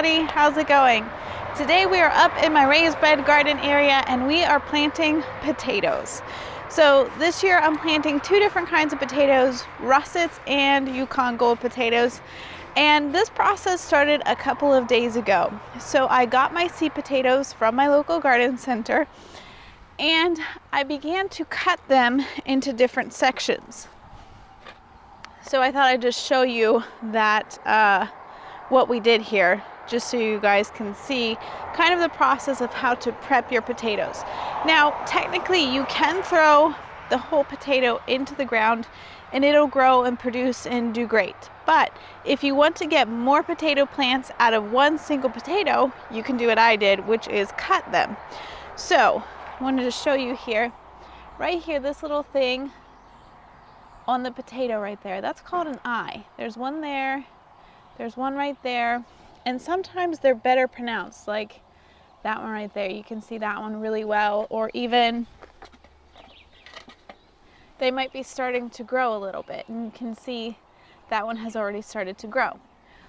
everybody, how's it going? Today we are up in my raised bed garden area and we are planting potatoes. So this year I'm planting two different kinds of potatoes, russets and Yukon Gold potatoes. And this process started a couple of days ago. So I got my seed potatoes from my local garden center and I began to cut them into different sections. So I thought I'd just show you that what we did here, just so you guys can see kind of the process of how to prep your potatoes. Now, technically you can throw the whole potato into the ground and it'll grow and produce and do great. But if you want to get more potato plants out of one single potato, you can do what I did, which is cut them. So I wanted to show you here, right here, this little thing on the potato right there, that's called an eye. There's one there, there's one right there, and sometimes they're better pronounced, like that one right there. You can see that one really well, or even they might be starting to grow a little bit, and you can see that one has already started to grow.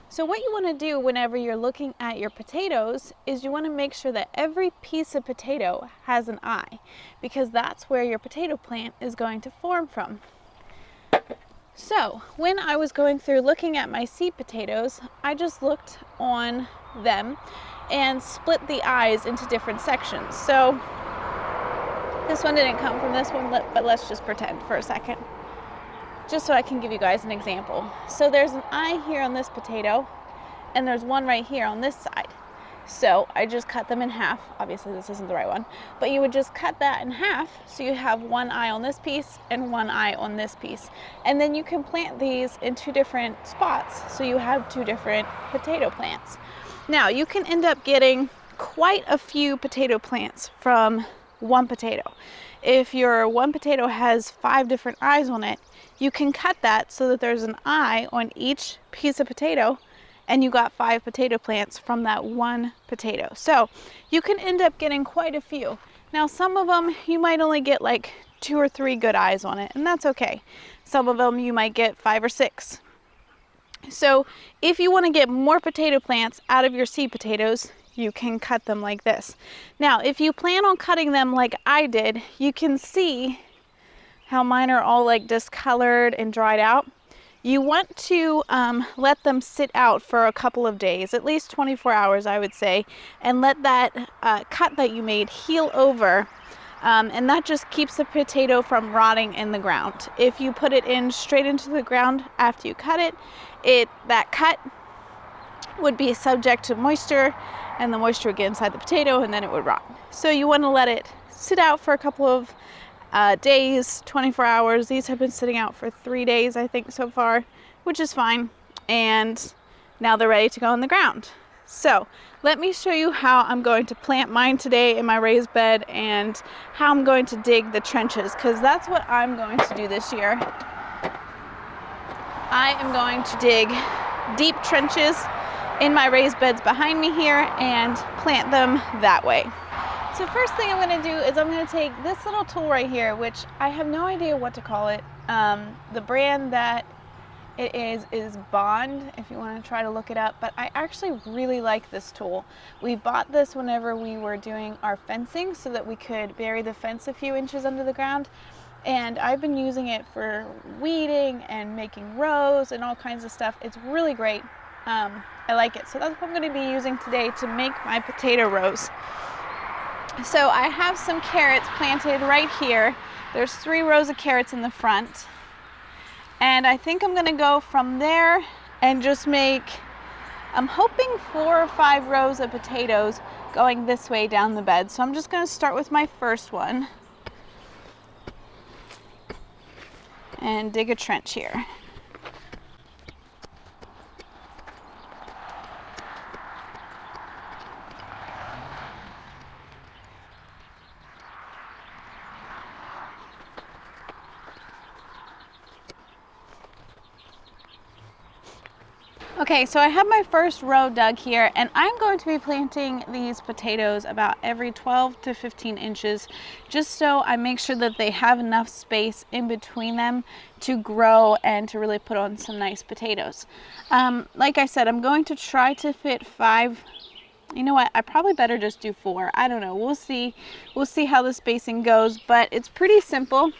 So what you want to do whenever you're looking at your potatoes is you want to make sure that every piece of potato has an eye, because that's where your potato plant is going to form from. So when I was going through looking at my seed potatoes, I just looked on them and split the eyes into different sections. So this one didn't come from this one, but let's just pretend for a second, just so I can give you guys an example. So there's an eye here on this potato, and there's one right here on this side. So I just cut them in half. Obviously this isn't the right one, but you would just cut that in half so you have one eye on this piece and one eye on this piece. And then you can plant these in two different spots so you have two different potato plants. Now you can end up getting quite a few potato plants from one potato. If your one potato has 5 different eyes on it, you can cut that so that there's an eye on each piece of potato, and you got 5 potato plants from that one potato. So you can end up getting quite a few. Now some of them you might only get like 2 or 3 good eyes on it, and that's okay. Some of them you might get 5 or 6. So if you want to get more potato plants out of your seed potatoes, you can cut them like this. Now if you plan on cutting them like I did, you can see how mine are all like discolored and dried out. You want to let them sit out for a couple of days, at least 24 hours I would say, and let that cut that you made heal over, and that just keeps the potato from rotting in the ground. If you put it in straight into the ground after you cut it, that cut would be subject to moisture, and the moisture would get inside the potato and then it would rot. So you want to let it sit out for a couple of days, 24 hours. These have been sitting out for 3 days, I think, so far, which is fine. And now they're ready to go in the ground. So let me show you how I'm going to plant mine today in my raised bed and how I'm going to dig the trenches, because that's what I'm going to do this year. I am going to dig deep trenches in my raised beds behind me here and plant them that way. So first thing I'm going to do is I'm going to take this little tool right here, which I have no idea what to call it. The brand that it is Bond, if you want to try to look it up, but I actually really like this tool. We bought this whenever we were doing our fencing so that we could bury the fence a few inches under the ground, and I've been using it for weeding and making rows and all kinds of stuff. It's really great. I like it. So that's what I'm going to be using today to make my potato rows. So I have some carrots planted right here. There's 3 rows of carrots in the front. And I think I'm going to go from there and just make, I'm hoping 4 or 5 rows of potatoes going this way down the bed. So I'm just going to start with my first one and dig a trench here. Okay, so I have my first row dug here, and I'm going to be planting these potatoes about every 12 to 15 inches, just so I make sure that they have enough space in between them to grow and to really put on some nice potatoes. Like I said, I'm going to try to fit 5. You know what, I probably better just do 4. I don't know, we'll see how the spacing goes, but it's pretty simple.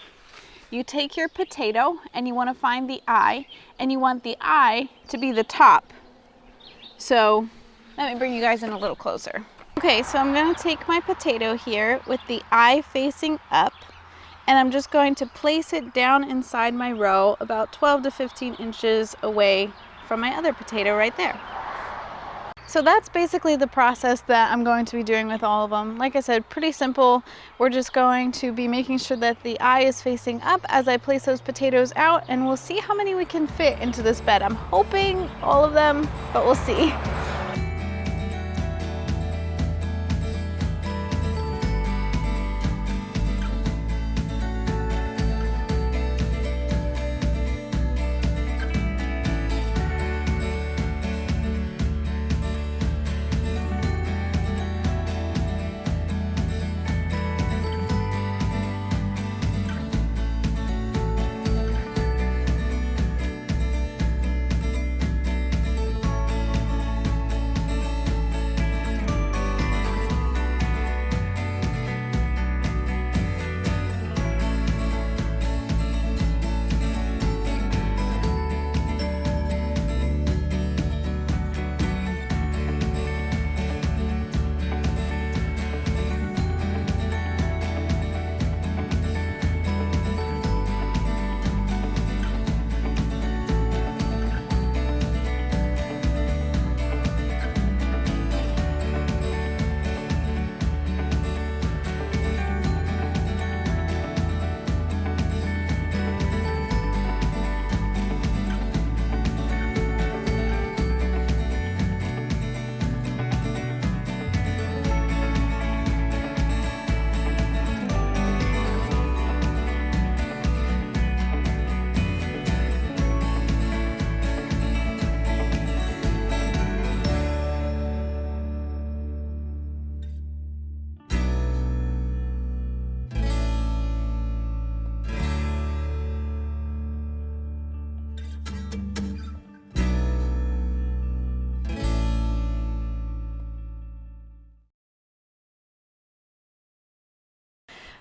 You take your potato and you want to find the eye, and you want the eye to be the top. So let me bring you guys in a little closer. Okay, so I'm going to take my potato here with the eye facing up, and I'm just going to place it down inside my row about 12 to 15 inches away from my other potato right there. So that's basically the process that I'm going to be doing with all of them. Like I said, pretty simple. We're just going to be making sure that the eye is facing up as I place those potatoes out, and we'll see how many we can fit into this bed. I'm hoping all of them, but we'll see.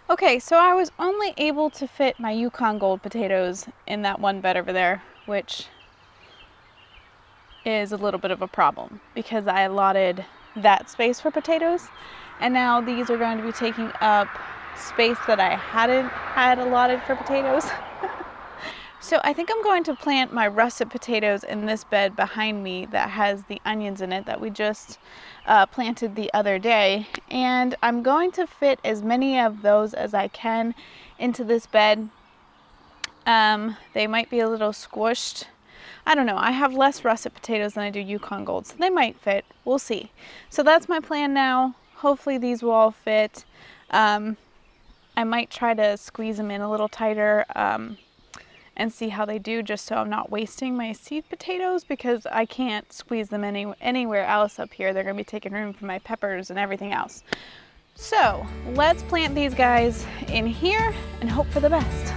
Okay, so I was only able to fit my Yukon Gold potatoes in that one bed over there, which is a little bit of a problem because I allotted that space for potatoes, and now these are going to be taking up space that I hadn't had allotted for potatoes. So I think I'm going to plant my russet potatoes in this bed behind me that has the onions in it that we just planted the other day, and I'm going to fit as many of those as I can into this bed. They might be a little squished. I don't know. I have less russet potatoes than I do Yukon Gold, so they might fit. We'll see. So that's my plan now. Hopefully these will all fit. I might try to squeeze them in a little tighter and see how they do, just so I'm not wasting my seed potatoes, because I can't squeeze them anywhere else up here. They're going to be taking room for my peppers and everything else. So let's plant these guys in here and hope for the best.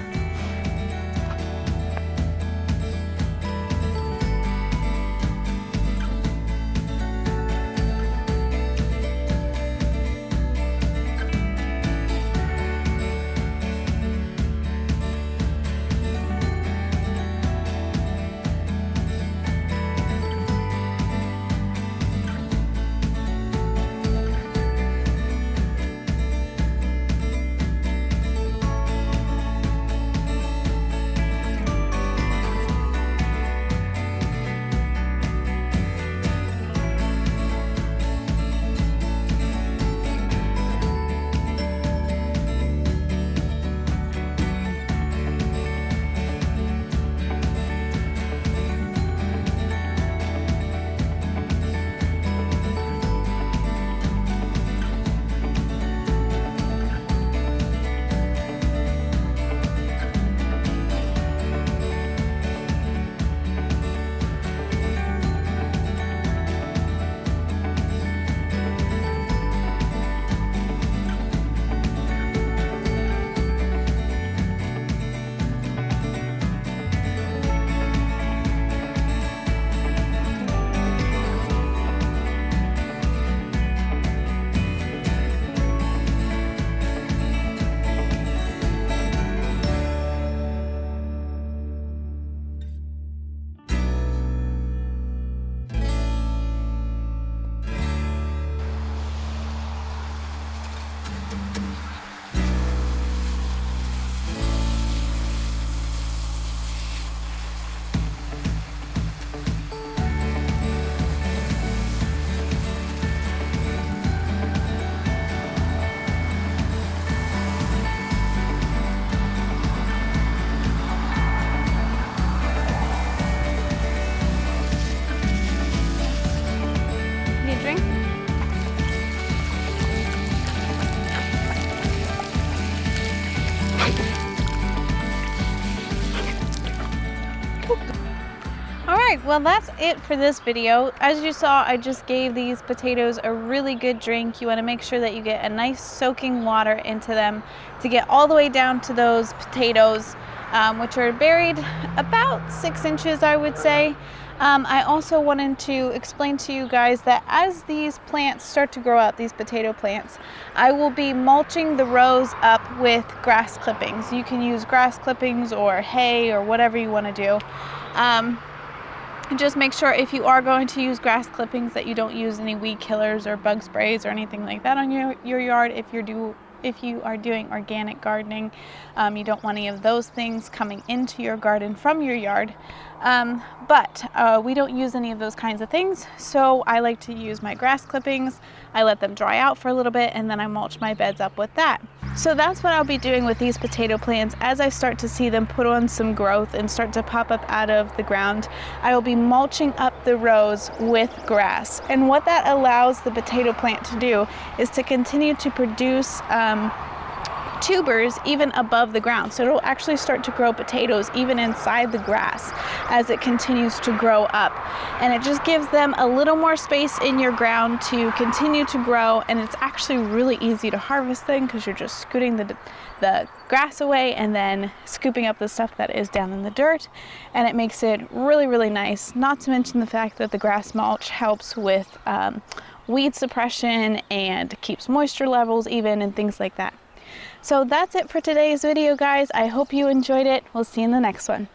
Alright, well that's it for this video. As you saw, I just gave these potatoes a really good drink. You want to make sure that you get a nice soaking water into them to get all the way down to those potatoes, which are buried about 6 inches, I would say. I also wanted to explain to you guys that as these plants start to grow out, these potato plants, I will be mulching the rows up with grass clippings. You can use grass clippings or hay or whatever you want to do. Just make sure if you are going to use grass clippings that you don't use any weed killers or bug sprays or anything like that on your yard. If you are doing organic gardening, you don't want any of those things coming into your garden from your yard. But we don't use any of those kinds of things, so I like to use my grass clippings. I let them dry out for a little bit and then I mulch my beds up with that. So that's what I'll be doing with these potato plants. As I start to see them put on some growth and start to pop up out of the ground, I will be mulching up the rows with grass. And what that allows the potato plant to do is to continue to produce tubers even above the ground. So it'll actually start to grow potatoes even inside the grass as it continues to grow up. And it just gives them a little more space in your ground to continue to grow. And it's actually really easy to harvest them because you're just scooting the grass away and then scooping up the stuff that is down in the dirt. And it makes it really, really nice. Not to mention the fact that the grass mulch helps with weed suppression and keeps moisture levels even and things like that. So that's it for today's video, guys. I hope you enjoyed it. We'll see you in the next one.